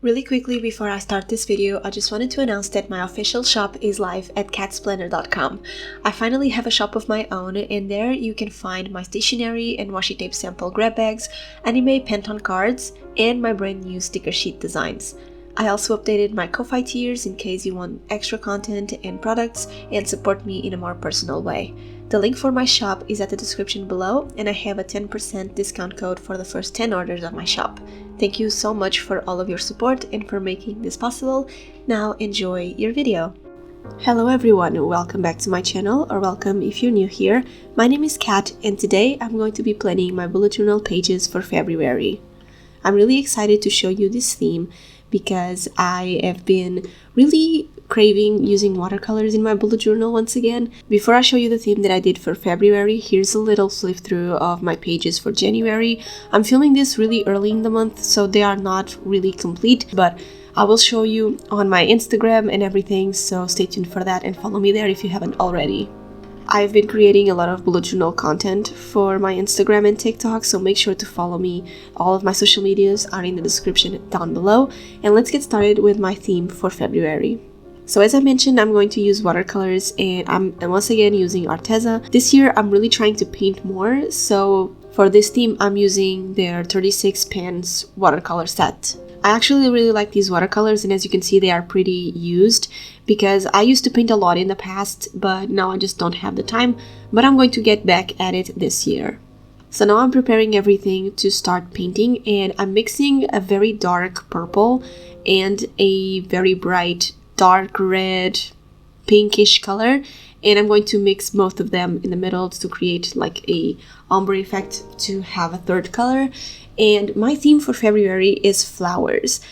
Really quickly before I start this video, I just wanted to announce that my official shop is live at catsplanner.com. I finally have a shop of my own, and there you can find my stationery and washi tape sample grab bags, anime Pantone cards, and my brand new sticker sheet designs. I also updated my Ko-Fi tiers in case you want extra content and products and support me in a more personal way. The link for my shop is at the description below, and I have a 10% discount code for the first 10 orders on my shop. Thank you so much for all of your support and for making this possible. Now enjoy your video. Hello everyone, welcome back to my channel, or welcome if you're new here. My name is Kat, and today I'm going to be planning my bullet journal pages for February. I'm really excited to show you this theme because I have been really craving using watercolors in my bullet journal once again. Before I show you the theme that I did for February, here's a little flip through of my pages for January. I'm filming this really early in the month, so they are not really complete, but I will show you on my Instagram and everything, so stay tuned for that and follow me there if you haven't already. I've been creating a lot of bullet journal content for my Instagram and TikTok, so make sure to follow me. All of my social medias are in the description down below, and let's get started with my theme for February. So as I mentioned, I'm going to use watercolors, and I'm once again using Arteza. This year I'm really trying to paint more, so for this theme I'm using their 36 pans watercolor set. I actually really like these watercolors, and as you can see, they are pretty used because I used to paint a lot in the past, but now I just don't have the time, but I'm going to get back at it this year. So now I'm preparing everything to start painting, and I'm mixing a very dark purple and a very bright dark red pinkish color, and I'm going to mix both of them in the middle to create like a ombre effect to have a third color. And my theme for February is flowers.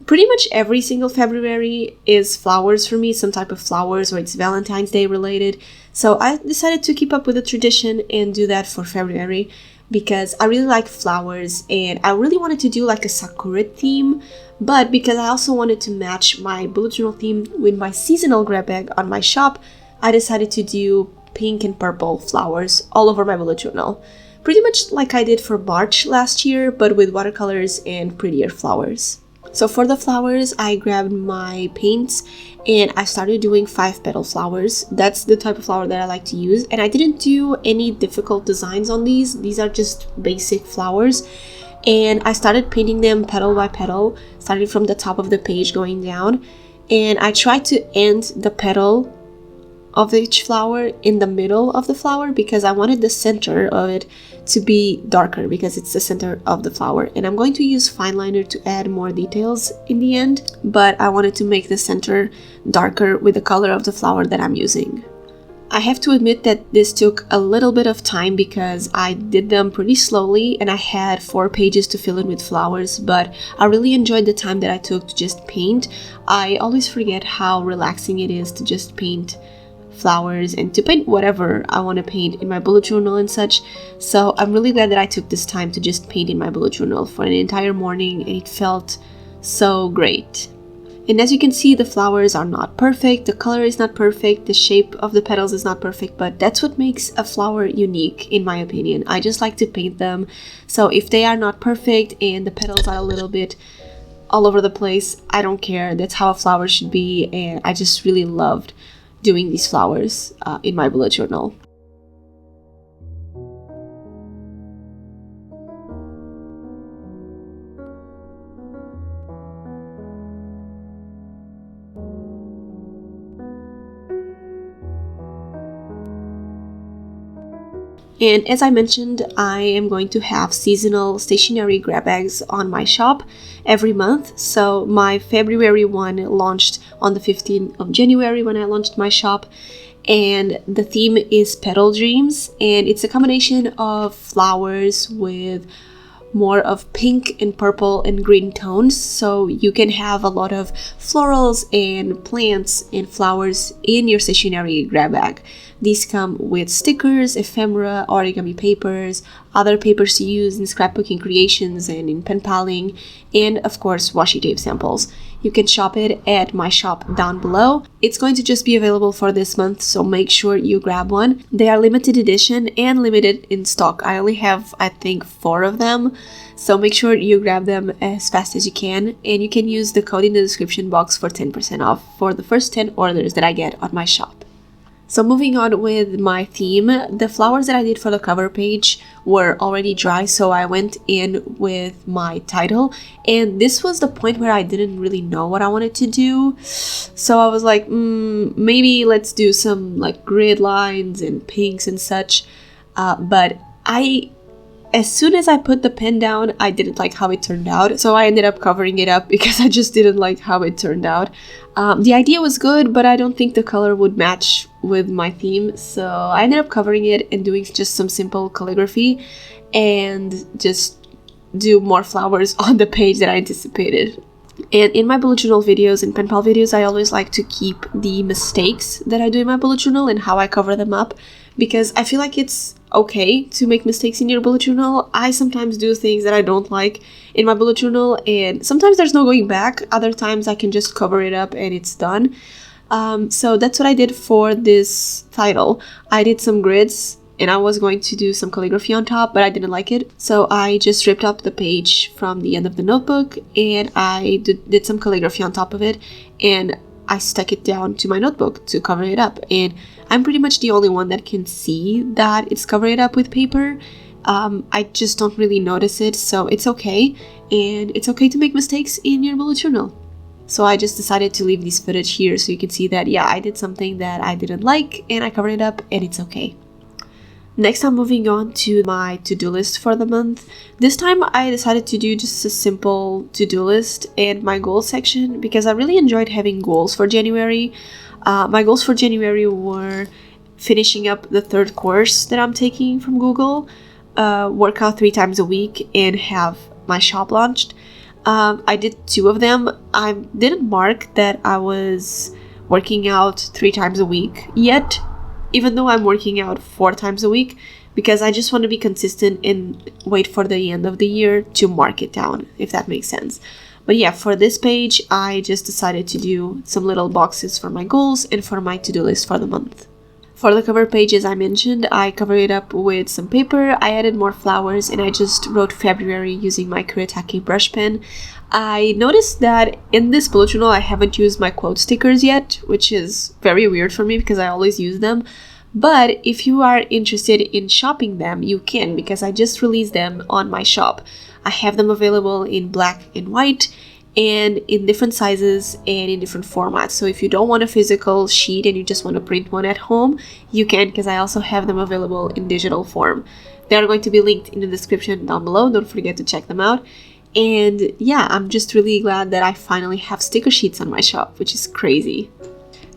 Pretty much every single February is flowers for me, some type of flowers, or it's Valentine's Day related. So I decided to keep up with the tradition and do that for February because I really like flowers, and I really wanted to do like a sakura theme, but because I also wanted to match my bullet journal theme with my seasonal grab bag on my shop, I decided to do pink and purple flowers all over my bullet journal. Pretty much like I did for March last year, but with watercolors and prettier flowers. So for the flowers, I grabbed my paints and I started doing 5-petal flowers. That's the type of flower that I like to use, and I didn't do any difficult designs on these. These are just basic flowers, and I started painting them petal by petal, starting from the top of the page going down, and I tried to end the petal of each flower in the middle of the flower because I wanted the center of it to be darker because it's the center of the flower, and I'm going to use fine liner to add more details in the end, but I wanted to make the center darker with the color of the flower that I'm using. I have to admit that this took a little bit of time because I did them pretty slowly and I had 4 pages to fill in with flowers, but I really enjoyed the time that I took to just paint. I always forget how relaxing it is to just paint flowers and to paint whatever I want to paint in my bullet journal and such. So I'm really glad that I took this time to just paint in my bullet journal for an entire morning, and it felt so great. And as you can see, the flowers are not perfect, the color is not perfect, the shape of the petals is not perfect, but that's what makes a flower unique in my opinion. I just like to paint them, so if they are not perfect and the petals are a little bit all over the place, I don't care. That's how a flower should be, and I just really loved doing these flowers in my bullet journal. And as I mentioned, I am going to have seasonal stationery grab bags on my shop every month. So my February one launched on the 15th of January when I launched my shop. And the theme is Petal Dreams. And it's a combination of flowers with more of pink and purple and green tones, so you can have a lot of florals and plants and flowers in your stationery grab bag. These come with stickers, ephemera, origami papers, other papers to use in scrapbooking creations and in pen paling, and of course washi tape samples. You can shop it at my shop down below. It's going to just be available for this month, so make sure you grab one. They are limited edition and limited in stock. I only have, I think, 4 of them, so make sure you grab them as fast as you can, and you can use the code in the description box for 10% off for the first 10 orders that I get on my shop. So moving on with my theme, the flowers that I did for the cover page were already dry, so I went in with my title, and this was the point where I didn't really know what I wanted to do. So I was like, maybe let's do some like grid lines and pinks and such, but as soon as I put the pen down, I didn't like how it turned out, so I ended up covering it up because I just didn't like how it turned out. The idea was good, but I don't think the color would match with my theme, so I ended up covering it and doing just some simple calligraphy and just do more flowers on the page that I anticipated. And in my bullet journal videos and pen pal videos, I always like to keep the mistakes that I do in my bullet journal and how I cover them up, because I feel like it's okay to make mistakes in your bullet journal. I sometimes do things that I don't like in my bullet journal, and sometimes there's no going back. Other times I can just cover it up and it's done. So that's what I did for this title. I did some grids and I was going to do some calligraphy on top, but I didn't like it. So I just ripped up the page from the end of the notebook and I did some calligraphy on top of it, and I stuck it down to my notebook to cover it up. And I'm pretty much the only one that can see that it's covered up with paper. I just don't really notice it, so it's okay. And it's okay to make mistakes in your bullet journal. So I just decided to leave this footage here so you can see that, yeah, I did something that I didn't like and I covered it up and it's okay. Next, I'm moving on to my to-do list for the month. This time I decided to do just a simple to-do list and my goals section because I really enjoyed having goals for January. My goals for January were finishing up the 3rd course that I'm taking from Google, work out 3 times a week, and have my shop launched. I did 2 of them. I didn't mark that I was working out 3 times a week yet, even though I'm working out 4 times a week, because I just want to be consistent and wait for the end of the year to mark it down, if that makes sense. But yeah, for this page, I just decided to do some little boxes for my goals and for my to-do list for the month. For the cover page, as I mentioned, I covered it up with some paper, I added more flowers, and I just wrote February using my Kuretake brush pen. I noticed that in this bullet journal I haven't used my quote stickers yet, which is very weird for me because I always use them. But if you are interested in shopping them, you can, because I just released them on my shop. I have them available in black and white and in different sizes and in different formats. So if you don't want a physical sheet and you just want to print one at home, you can, because I also have them available in digital form. They are going to be linked in the description down below. Don't forget to check them out. And yeah, I'm just really glad that I finally have sticker sheets on my shop, which is crazy.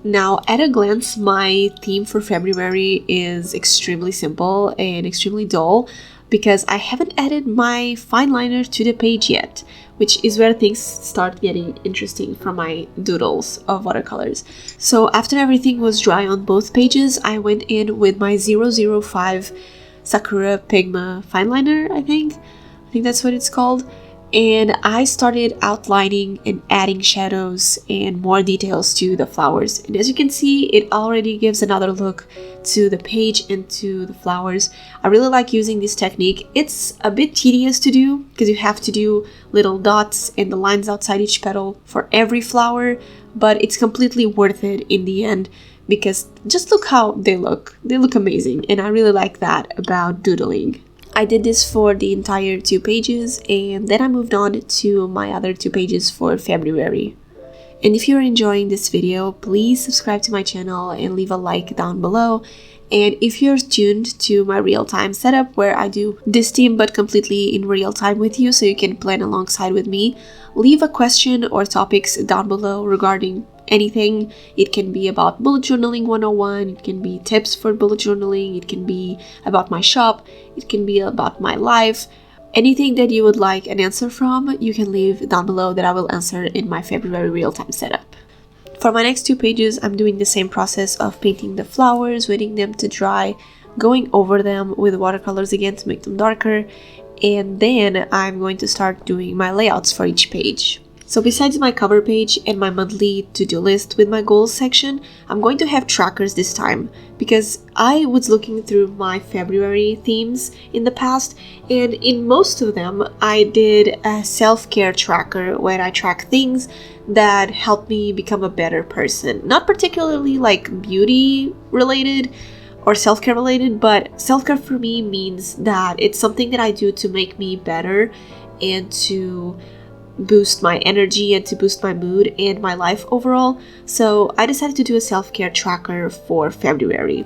Now, at a glance, my theme for February is extremely simple and extremely dull because I haven't added my fine liner to the page yet, which is where things start getting interesting for my doodles of watercolors. So after everything was dry on both pages, I went in with my 005 Sakura Pigma fine liner, I think that's what it's called. And I started outlining and adding shadows and more details to the flowers. And as you can see, it already gives another look to the page and to the flowers. I really like using this technique. It's a bit tedious to do because you have to do little dots and the lines outside each petal for every flower, but it's completely worth it in the end because just look how they look. They look amazing, and I really like that about doodling. I did this for the entire 2 pages, and then I moved on to my other 2 pages for February. And if you're enjoying this video, please subscribe to my channel and leave a like down below. And if you're tuned to my real-time setup where I do this theme but completely in real time with you so you can plan alongside with me, leave a question or topics down below regarding anything. It can be about bullet journaling 101, it can be tips for bullet journaling, it can be about my shop, it can be about my life. Anything that you would like an answer from, you can leave down below that I will answer in my February real-time setup. For my next 2 pages, I'm doing the same process of painting the flowers, waiting them to dry, going over them with watercolors again to make them darker, and then I'm going to start doing my layouts for each page. So besides my cover page and my monthly to-do list with my goals section, I'm going to have trackers this time because I was looking through my February themes in the past, and in most of them I did a self-care tracker where I track things that help me become a better person. Not particularly like beauty related or self-care related, but self-care for me means that it's something that I do to make me better and to boost my energy and to boost my mood and my life overall. So I decided to do a self-care tracker for February.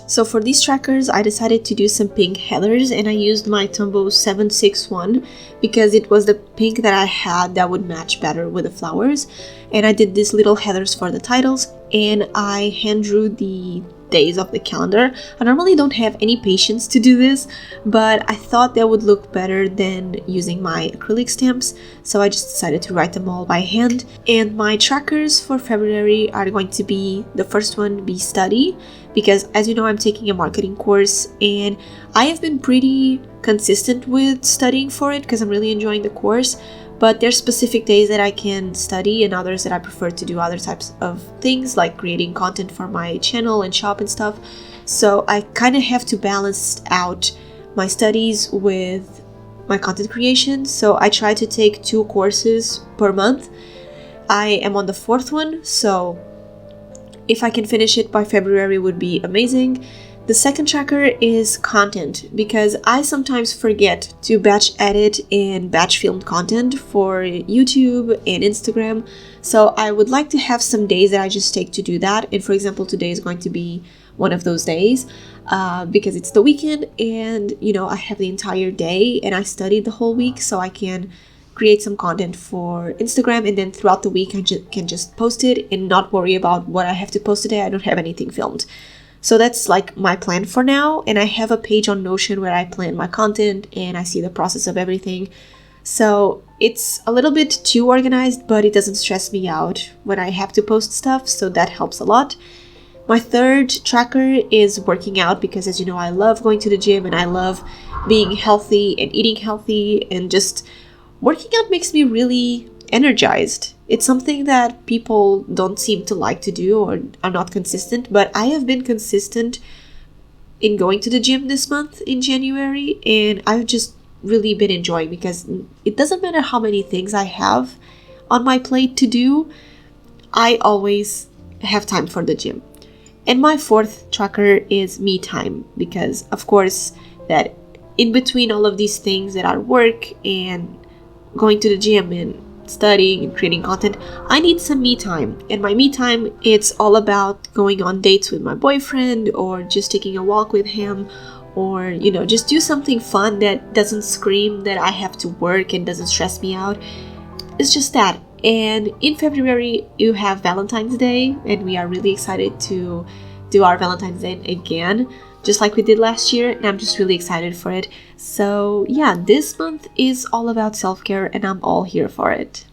So for these trackers, I decided to do some pink heathers, and I used my Tombow 761 because it was the pink that I had that would match better with the flowers. And I did these little heathers for the titles, and I hand drew the days of the calendar. I normally don't have any patience to do this, but I thought that would look better than using my acrylic stamps, so I just decided to write them all by hand. And my trackers for February are going to be, the first one be study, because as you know, I'm taking a marketing course and I have been pretty consistent with studying for it because I'm really enjoying the course. But there's specific days that I can study and others that I prefer to do other types of things like creating content for my channel and shop and stuff. So I kind of have to balance out my studies with my content creation. So I try to take 2 courses per month. I am on the 4th one, so if I can finish it by February would be amazing. The second tracker is content, because I sometimes forget to batch edit and batch film content for YouTube and Instagram. So I would like to have some days that I just take to do that. And for example, today is going to be one of those days because it's the weekend and, you know, I have the entire day and I studied the whole week, so I can create some content for Instagram, and then throughout the week I can just post it and not worry about what I have to post today. I don't have anything filmed. So that's like my plan for now, and I have a page on Notion where I plan my content and I see the process of everything. So it's a little bit too organized, but it doesn't stress me out when I have to post stuff, so that helps a lot. My third tracker is working out, because as you know, I love going to the gym and I love being healthy and eating healthy, and just working out makes me really energized. It's something that people don't seem to like to do or are not consistent, but I have been consistent in going to the gym this month in January, and I've just really been enjoying, because it doesn't matter how many things I have on my plate to do, I always have time for the gym. And my fourth tracker is me time, because of course that in between all of these things that are work and going to the gym and studying and creating content, I need some me time. And my me time, it's all about going on dates with my boyfriend, or just taking a walk with him, or, you know, just do something fun that doesn't scream that I have to work and doesn't stress me out. It's just that. And in February you have Valentine's Day, and we are really excited to do our Valentine's Day again, just like we did last year, and I'm just really excited for it. So yeah, this month is all about self-care and I'm all here for it.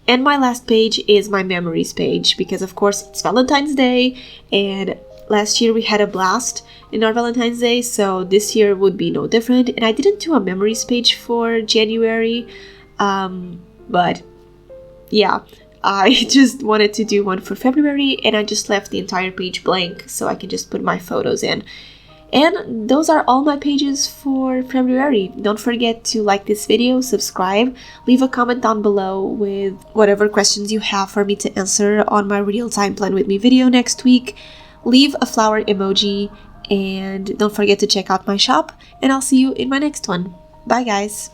And my last page is my memories page, because of course it's Valentine's Day, and last year we had a blast in our Valentine's Day, so this year would be no different. And I didn't do a memories page for January, but yeah, I just wanted to do one for February, and I just left the entire page blank so I can just put my photos in. And those are all my pages for February. Don't forget to like this video, subscribe, leave a comment down below with whatever questions you have for me to answer on my real-time plan with me video next week. Leave a flower emoji, and don't forget to check out my shop, and I'll see you in my next one. Bye guys!